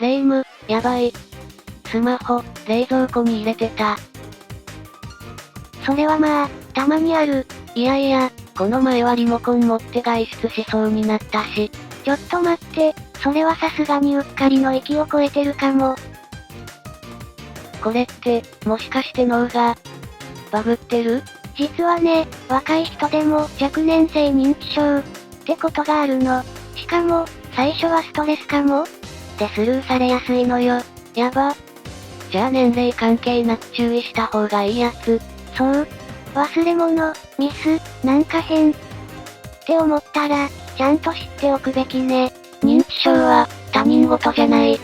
霊夢、やばい。スマホ、冷蔵庫に入れてた。それはまあ、たまにある。いやいや、この前はリモコン持って外出しそうになったし。ちょっと待って、それはさすがにうっかりの域を超えてるかも。これって、もしかして脳が、バグってる？実はね、若い人でも若年性認知症ってことがあるの。しかも、最初はストレスかもってスルーされやすいのよ。やば。じゃあ年齢関係なく注意した方がいいやつ。そう。忘れ物、ミス、なんか変。って思ったら、ちゃんと知っておくべきね。認知症は、他人事じゃない。